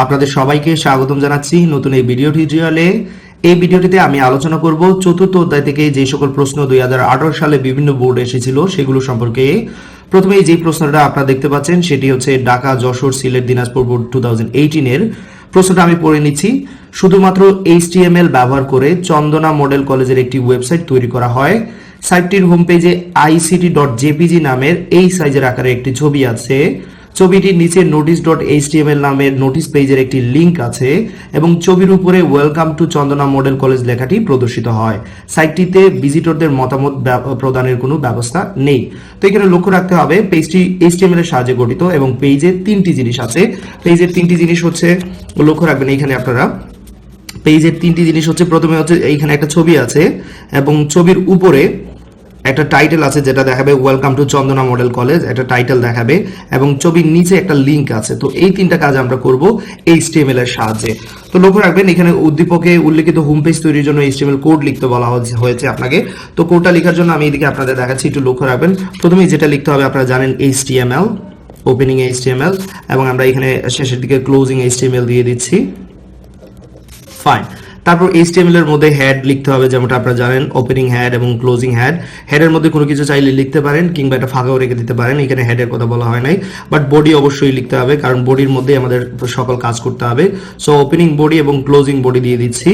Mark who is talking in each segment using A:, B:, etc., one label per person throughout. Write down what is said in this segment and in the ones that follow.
A: আপনাদের সবাইকে স্বাগতম জানাচ্ছি নতুন এই ভিডিও টিউটোরিয়ালে। এই ভিডিওটিতে আমি আলোচনা করব চতুর্থ অধ্যায় থেকে যে সকল প্রশ্ন 2018 সালে বিভিন্ন বোর্ডে এসেছিল সেগুলো সম্পর্কে। প্রথমে যে প্রশ্নটা আপনারা দেখতে পাচ্ছেন সেটি হচ্ছে ঢাকা, যশোর, সিলেট, দিনাজপুর বোর্ড 2018 এর প্রশ্নটা আমি পড়ে নিচ্ছি। শুধুমাত্র HTML ব্যবহার করে চন্দনা মডেল কলেজের একটি ওয়েবসাইট তৈরি করা হয়। সাইটটির হোম পেজে ict.jpg নামের এই সাইজের আকারে একটি ছবি আছে। ছবিটির নিচে notice.html নামের নোটিশ পেজের একটি লিংক আছে এবং ছবির উপরে welcome to Chandana model college লেখাটি প্রদর্শিত হয়। সাইটটিতে ভিজিটরদের মতামত প্রদানের কোনো ব্যবস্থা নেই। তো এখানে লক্ষ্য রাখতে হবে পেজটি HTML এর সাহায্যে গঠিত এবং পেজে তিনটি জিনিস আছে। পেজের তিনটি জিনিস হচ্ছে, লক্ষ্য রাখবেন এখানে আপনারা, পেজের তিনটি জিনিস হচ্ছে, প্রথমে হচ্ছে এইখানে একটা ছবি আছে এবং ছবির উপরে একটা টাইটেল আছে যেটা দেখাবে welcome to Chandana model college, একটা টাইটেল দেখাবে এবং ছবির নিচে একটা লিংক আছে। তো এই তিনটা কাজ আমরা করব HTML এর সাহায্যে। তো লক্ষ্য রাখবেন এখানে উদ্দীপকে উল্লেখিত হোম পেজ তৈরির জন্য HTML কোড লিখতে বলা হয়েছে আপনাকে। তো কোডটা লেখার জন্য আমি এদিকে আপনাদের দেখাচ্ছি, একটু লক্ষ্য রাখবেন। প্রথমেই যেটা লিখতে হবে আপনারা জানেন HTML, ওপেনিং HTML, এবং আমরা এখানে শেষের দিকে ক্লোজিং HTML দিয়ে দিচ্ছি। ফাইন। তারপর HTML এর মধ্যে হেড লিখতে হবে, যেমনটা আপনারা জানেন, ওপেনিং হেড এবং ক্লোজিং হেড। হেডের মধ্যে কোনো কিছু চাইলে লিখতে পারেন কিংবা একটা ফাঁকাও রেখে দিতে পারেন, এখানে হেডের কথা বলা হয় নাই। বাট বডি অবশ্যই লিখতে হবে কারণ বডির মধ্যে আমাদের সকল কাজ করতে হবে। সো ওপেনিং বডি এবং ক্লোজিং বডি দিয়ে দিচ্ছি।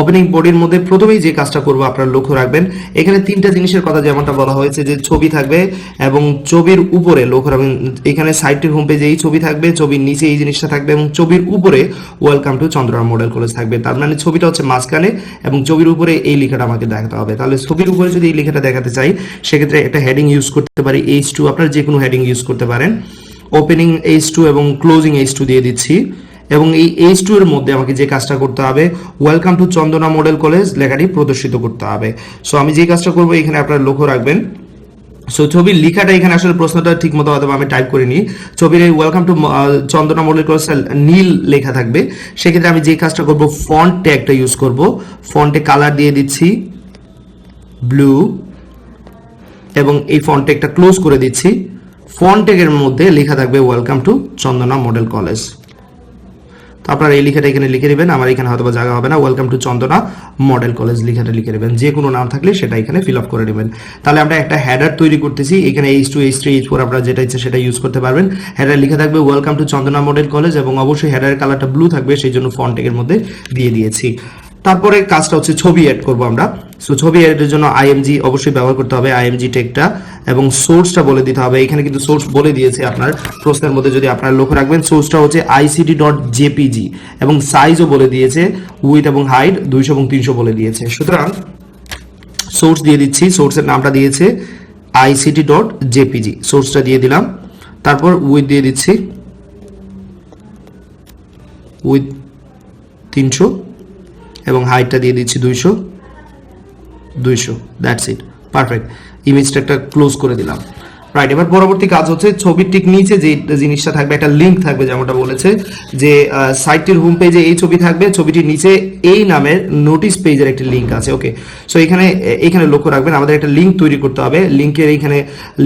A: ওপেনিং বডির মধ্যে প্রথমেই যে কাজটা করব আপনারা লক্ষ্য রাখবেন এখানে তিনটা জিনিসের কথা যেমনটা বলা হয়েছে, যে ছবি থাকবে এবং ছবির উপরে লক্ষ্য রাখবেন এখানে সাইটটির হোম পেজে এই ছবি থাকবে, ছবির নিচে এই জিনিসটা থাকবে এবং ছবির উপরে welcome to Chandana model college থাকবে। তার মানে ছবিটা হচ্ছে মাঝখানে এবং ছবির উপরে এই লেখাটা আমাকে দেখাতে হবে। তাহলে ছবির উপরে যদি এই লেখাটা দেখাতে চাই সেক্ষেত্রে একটা হেডিং ইউজ করতে পারি H2, আপনারা যে কোনো হেডিং ইউজ করতে পারেন। ওপেনিং H2 এবং ক্লোজিং H2 দিয়ে দিচ্ছি এবং এই H2 এর মধ্যে আমাকে যে কাজটা করতে হবে welcome to Chandana model college লেখাটি প্রদর্শিত করতে হবে। সো আমি যে কাজটা করব এখানে আপনারা লক্ষ্য রাখবেন। সো ছবির লেখাটা এখানে আসলে প্রশ্নটা ঠিক মতো হয়তো আমি টাইপ করিনি। ছবির এই welcome to Chandana model college নীল লেখা থাকবে, সেক্ষেত্রে আমি যে কাজটা করব ফন্ট ট্যাগটা ইউজ করব। ফন্টে কালার দিয়ে দিচ্ছি ব্লু এবং এই ফন্ট ট্যাগটা ক্লোজ করে দিচ্ছি। ফন্ট ট্যাগের মধ্যে লেখা থাকবে welcome to Chandana model college. তো আপনারা এই লেখাটা এখানে লিখে নেবেন, আমার এখানে হয়তো জায়গা হবে না, welcome to Chandana model college লেখাটা লিখে নেবেন। যে কোনো নাম থাকলে সেটা এখানে ফিল আপ করে নেবেন। তাহলে আমরা একটা হেডার তৈরি করতেছি, এখানে H2, H3, H4 আপনারা যেটা ইচ্ছে সেটা ইউজ করতে পারবেন। হেডার লিখে থাকবে welcome to Chandana model college এবং অবশ্যই হেডারের কালারটা ব্লু থাকবে, সেই জন্য ফন্ট ট্যাগের মধ্যে দিয়ে দিয়েছি। তারপরে কাজটা হচ্ছে ছবি অ্যাড করব আমরা। সো ছবি অ্যাডের জন্য IMG অবশ্যই ব্যবহার করতে হবে, IMG ট্যাগটা, এবং সোর্সটা বলে দিতে হবে। এখানে কিন্তু সোর্স বলে দিয়েছে আপনার প্রশ্নের মধ্যে, যদি আপনারা লক্ষ্য রাখবেন সোর্সটা হচ্ছে ict.jpg এবং সাইজও বলে দিয়েছে, উইথ এবং হাইট 200 এবং 300 বলে দিয়েছে। সুতরাং সোর্স দিয়ে দিচ্ছি, সোর্সের নামটা দিয়েছে ict.jpg, সোর্সটা দিয়ে দিলাম। তারপর উইথ দিয়ে দিচ্ছি, উইথ 300 এবং হাইটটা দিয়ে দিচ্ছি 200। That's it, perfect. ইমেজটা একটা ক্লোজ করে দিলাম। রাইট, এবার পরবর্তী কাজ হচ্ছে ছবির ঠিক নিচে যে জিনিসটা থাকবে একটা লিংক থাকবে, যেমনটা বলেছে যে সাইটটির হোম পেজে এই ছবি থাকবে, ছবিটির নিচে এই নামের নোটিশ পেজের একটি লিংক আছে। ওকে, সো এখানে লক্ষ্য রাখবেন আমাদের একটা লিংক তৈরি করতে হবে।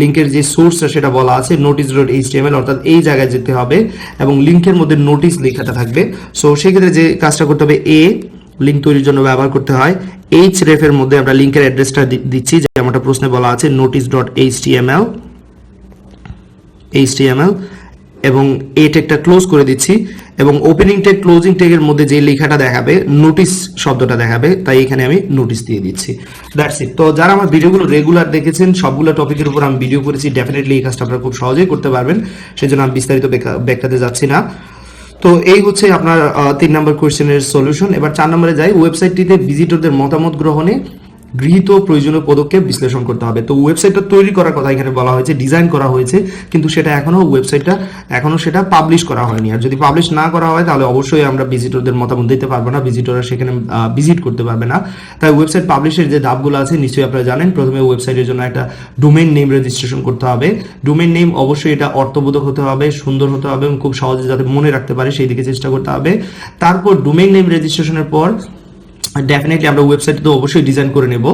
A: লিংকের যে সোর্সটা সেটা বলা আছে notice.html, অর্থাৎ এই জায়গায় যেতে হবে এবং লিংকের মধ্যে নোটিশ লেখাটা থাকবে। সো সেক্ষেত্রে যে কাজটা করতে হবে লিংক তৈরির জন্য ব্যবহার করতে হয় href এর মধ্যে আমরা লিংকের অ্যাড্রেসটা দিচ্ছি, যেমনটা প্রশ্নে বলা আছে notice.html এবং এই ট্যাগটা ক্লোজ করে দিচ্ছি এবং ওপেনিং ট্যাগ ক্লোজিং ট্যাগের মধ্যে যে লেখাটা দেখাবে নোটিস শব্দটা দেখাবে, তাই এখানে আমি নোটিস দিয়ে দিচ্ছি। That's it. তো যারা আমার ভিডিওগুলো রেগুলার দেখেছেন, সবগুলো টপিকের উপর আমি ভিডিও করেছি, ডেফিনেটলি এই কাজটা আপনারা খুব সহজেই করতে পারবেন, সেজন্য আমি বিস্তারিত ব্যাখ্যাতে যাচ্ছি না। তো এই হচ্ছে আপনার 3 নম্বর কোয়েশ্চেনের সলিউশন। এবার 4 নম্বরে যাই। ওয়েবসাইটটিতে ভিজিটরদের মতামত গ্রহণে গৃহীত প্রয়োজনীয় পদক্ষেপ বিশ্লেষণ করতে হবে। তো ওয়েবসাইটটা তৈরি করার কথা এখানে বলা হয়েছে, ডিজাইন করা হয়েছে, কিন্তু সেটা এখনো সেটা পাবলিশ করা হয়নি। আর যদি পাবলিশ না করা হয় তাহলে অবশ্যই আমরা ভিজিটরদের মতামত দিতে পারবো না, ভিজিটররা সেখানে ভিজিট করতে পারবে না। তাই ওয়েবসাইট পাবলিশের যে ধাপগুলো আছে নিশ্চয়ই আপনারা জানেন। প্রথমে ওয়েবসাইটের জন্য একটা ডোমেইন নেম রেজিস্ট্রেশন করতে হবে। ডোমেইন নেম অবশ্যই এটা অর্থবোধক হতে হবে, সুন্দর হতে হবে এবং খুব সহজে যাতে মনে রাখতে পারে সেই দিকে চেষ্টা করতে হবে। তারপর ডোমেইন নেম রেজিস্ট্রেশনের পর डेफिनेटলি আমরা ওয়েবসাইট তো অবশ্যই ডিজাইন করে নেব।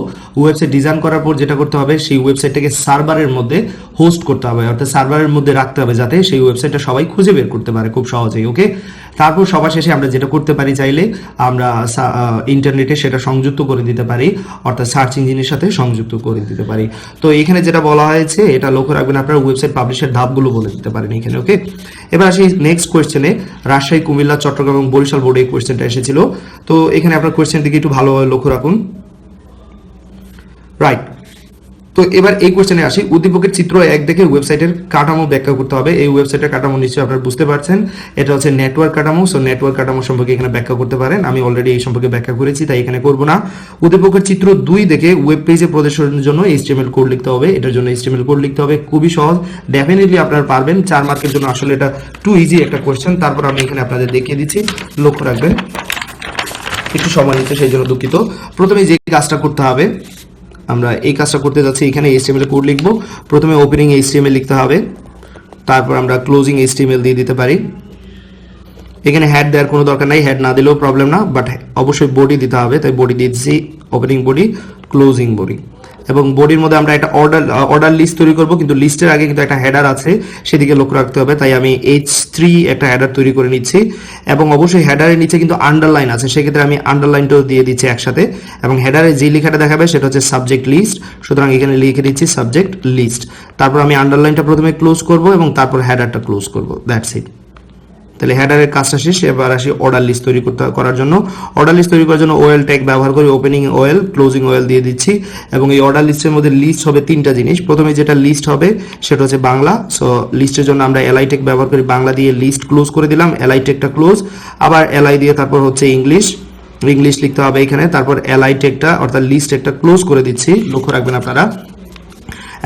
A: ওয়েবসাইট ডিজাইন করার পর যেটা করতে হবে সেই ওয়েবসাইটটাকে সার্ভারের মধ্যে হোস্ট করতে হবে, অর্থাৎ সার্ভারের মধ্যে রাখতে হবে যাতে সেই ওয়েবসাইটটা সবাই খুঁজে বের করতে পারে খুব সহজেই। ওকে, তারপর সবার শেষে আমরা যেটা করতে পারি, চাইলে আমরা ইন্টারনেটে সেটা সংযুক্ত করে দিতে পারি, অর্থাৎ সার্চ ইঞ্জিনের সাথে সংযুক্ত করে দিতে পারি। তো এখানে যেটা বলা হয়েছে এটা লক্ষ্য রাখবেন, আপনারা ওয়েবসাইট পাবলিশের ধাপগুলো বলে দিতে পারেন এখানে। ওকে, এবার আসি নেক্সট কোয়েশ্চেনে। রাজশাহী, কুমিল্লা, চট্টগ্রাম এবং বরিশাল বোর্ডে এই কোয়েশ্চেনটা এসেছিল। তো এখানে আপনার কোয়েশ্চেন দিকে একটু ভালোভাবে লক্ষ্য রাখুন। রাইট, তো এবার এই কোয়েশ্চেনে আসি। উদ্দীপকের চিত্র 1 দেখে ওয়েবসাইটের কাঠামো ব্যাখ্যা করতে হবে। এই ওয়েবসাইটের কাঠামো নিশ্চয়ই আপনারা বুঝতে পারছেন, এটা হচ্ছে নেটওয়ার্ক কাঠামো। সো নেটওয়ার্ক কাঠামো সম্পর্কে এখানে ব্যাখ্যা করতে পারেন। আমি অলরেডি এই সম্পর্কে ব্যাখ্যা করেছি, তাই এখানে করব না। উদ্দীপকের চিত্র 2 দেখে ওয়েব পেজে প্রদর্শনের জন্য HTML কোড লিখতে হবে। এটার জন্য HTML কোড লিখতে হবে, খুবই সহজ, ডেফিনেটলি আপনারা পারবেন। 4 মার্কের জন্য আসলে এটা টু ইজি একটা কোয়েশ্চেন। তারপর আমি এখানে আপনাদের দেখিয়ে দিচ্ছি, লক্ষ্য রাখবেন। একটু সময় নিচ্ছে সেই জন্য দুঃখিত। প্রথমে যে কাজটা করতে হবে, আমরা এই কাজটা করতে যাচ্ছি। এখানে HTML কোড লিখবো। প্রথমে ওপেনিং HTML লিখতে হবে, তারপর আমরা ক্লোজিং HTML দিয়ে দিতে পারি। এখানে হেড দেওয়ার কোনো দরকার নাই, হেড না দিলেও প্রবলেম না, বাট অবশ্যই বডি দিতে হবে, তাই বডি দিয়ে দিচ্ছি। ওপেনিং বডি, ক্লোজিং বডি, এবং বডির মধ্যে আমরা একটা অর্ডার লিস্ট তৈরি করব, কিন্তু লিস্টের আগে কিন্তু একটা হেডার আছে, সেদিকে লক্ষ্য রাখতে হবে। তাই আমি H3 একটা হেডার তৈরি করে নিচ্ছি, এবং অবশ্যই হেডারের নিচে কিন্তু আন্ডারলাইন আছে, সেক্ষেত্রে আমি আন্ডারলাইনটাও দিয়ে দিচ্ছি একসাথে। এবং হেডারে যে লেখাটা দেখাবে সেটা হচ্ছে সাবজেক্ট লিস্ট, সুতরাং এখানে লিখে দিচ্ছি সাবজেক্ট লিস্ট। তারপর আমি আন্ডারলাইনটা প্রথমে ক্লোজ করব এবং তারপর হেডারটা ক্লোজ করব, দ্যাটস ইট। তাহলে হেডারের কাজটা শেষ। এবার আসি অর্ডার লিস্ট তৈরি করার জন্য। অর্ডার লিস্ট তৈরি করার জন্য ওএল ট্যাগ ব্যবহার করে ওপেনিং ওএল, ক্লোজিং ওএল দিয়ে দিচ্ছি। এবং এই অর্ডার লিস্টের মধ্যে লিস্ট হবে 3টা জিনিস। প্রথমে যেটা লিস্ট হবে সেটা হচ্ছে বাংলা। সো লিস্টের জন্য আমরা এলআই ট্যাগ ব্যবহার করি, বাংলা দিয়ে লিস্ট ক্লোজ করে দিলাম, এলআই ট্যাগটা ক্লোজ। আবার এলআই দিয়ে তারপর হচ্ছে ইংলিশ লিখতে হবে এখানে, তারপর এলআই ট্যাগটা অর্থাৎ লিস্ট একটা ক্লোজ করে দিচ্ছি, লক্ষ্য রাখবেন আপনারা।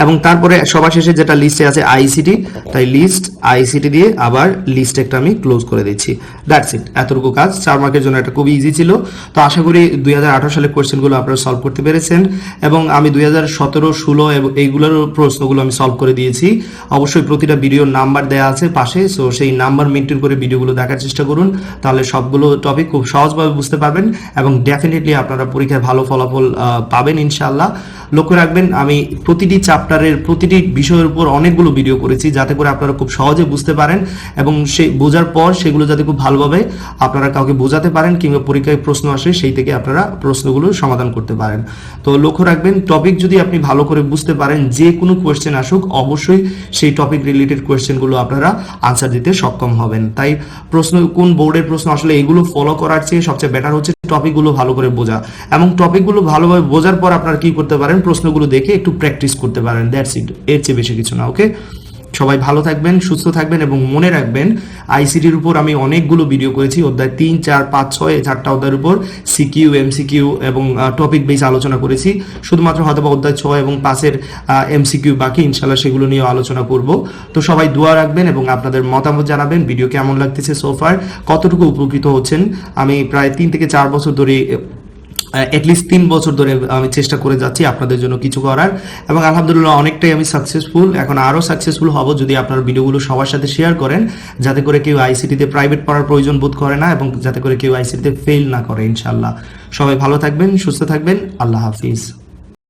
A: এবং তারপরে সবার শেষে যেটা লিস্টে আছে আইসিটি, তাই লিস্ট আইসিটি দিয়ে আবার লিস্ট একটা আমি ক্লোজ করে দিচ্ছি, দ্যাটস ইট। এতটুকু কাজ 4 মার্কের জন্য এটা খুবই ইজি ছিল। তো আশা করি 2018 সালের কোয়েশ্চেনগুলো আপনারা সলভ করতে পেরেছেন, এবং আমি 2017, 16 এবং এইগুলোর প্রশ্নগুলো আমি সলভ করে দিয়েছি। অবশ্যই প্রতিটা ভিডিওর নাম্বার দেওয়া আছে পাশে, সো সেই নাম্বার মেনটেন করে ভিডিওগুলো দেখার চেষ্টা করুন, তাহলে সবগুলো টপিক খুব সহজভাবে বুঝতে পারবেন এবং ডেফিনেটলি আপনারা পরীক্ষায় ভালো ফলাফল পাবেন ইনশাআল্লাহ। লক্ষ্য রাখবেন, আমি প্রতিটি চ্যাপ্টারের প্রতিটি বিষয়ের উপর অনেকগুলো ভিডিও করেছি, যাতে করে আপনারা খুব সহজে বুঝতে পারেন এবং সেই বোঝার পর সেগুলো যাতে খুব ভালোভাবে আপনারা কাউকে বোঝাতে পারেন, কিংবা পরীক্ষায় প্রশ্ন আসে সেই থেকে আপনারা প্রশ্নগুলো সমাধান করতে পারেন। তো লক্ষ্য রাখবেন, টপিক যদি আপনি ভালো করে বুঝতে পারেন, যে কোনো কোয়েশ্চেন আসুক অবশ্যই সেই টপিক রিলেটেড কোয়েশ্চেনগুলো আপনারা আনসার দিতে সক্ষম হবেন। তাই প্রশ্ন, কোন বোর্ডের প্রশ্ন আসলে এগুলো ফলো করার চেয়ে সবচেয়ে বেটার হচ্ছে টপিকগুলো ভালো করে বোঝা, এবং টপিকগুলো ভালোভাবে বোঝার পর আপনারা কি করতে পারেন, প্রশ্নগুলো দেখে একটু প্র্যাকটিস করতে পারেন, দ্যাটস ইট, এর চেয়ে বেশি কিছু না। ওকে, সবাই ভালো থাকবেন, সুস্থ থাকবেন, এবং মনে রাখবেন আইসিটির উপর আমি অনেকগুলো ভিডিও করেছি, অধ্যায় 3, 4, 5, 6 এই 4টা অধ্যায়ের উপর সিকিউ, এমসিকিউ এবং টপিক বেস আলোচনা করেছি। শুধুমাত্র হয়তো অধ্যায় 6 এবং 5-এর এমসিকিউ বাকি, ইনশাআল্লাহ সেগুলো নিয়ে আলোচনা করব। তো সবাই দোয়া রাখবেন এবং আপনাদের মতামত জানাবেন, ভিডিও কেমন লাগতেছে, সোফার কতটুকু উপকৃত হচ্ছেন। আমি প্রায় 3 থেকে 4 বছর ধরে, অ্যাটলিস্ট 3 বছর ধরে আমি চেষ্টা করে যাচ্ছি আপনাদের জন্য কিছু করার, এবং আলহামদুলিল্লাহ অনেকটাই আমি সাকসেসফুল। এখন আরও সাকসেসফুল হব যদি আপনার ভিডিওগুলো সবার সাথে শেয়ার করেন, যাতে করে কেউ আইসিটিতে প্রাইভেট পড়ার প্রয়োজন বোধ করে না, এবং যাতে করে কেউ আইসিটিতে ফেল না করে ইনশাআল্লাহ। সবাই ভালো থাকবেন, সুস্থ থাকবেন, আল্লাহ হাফিজ।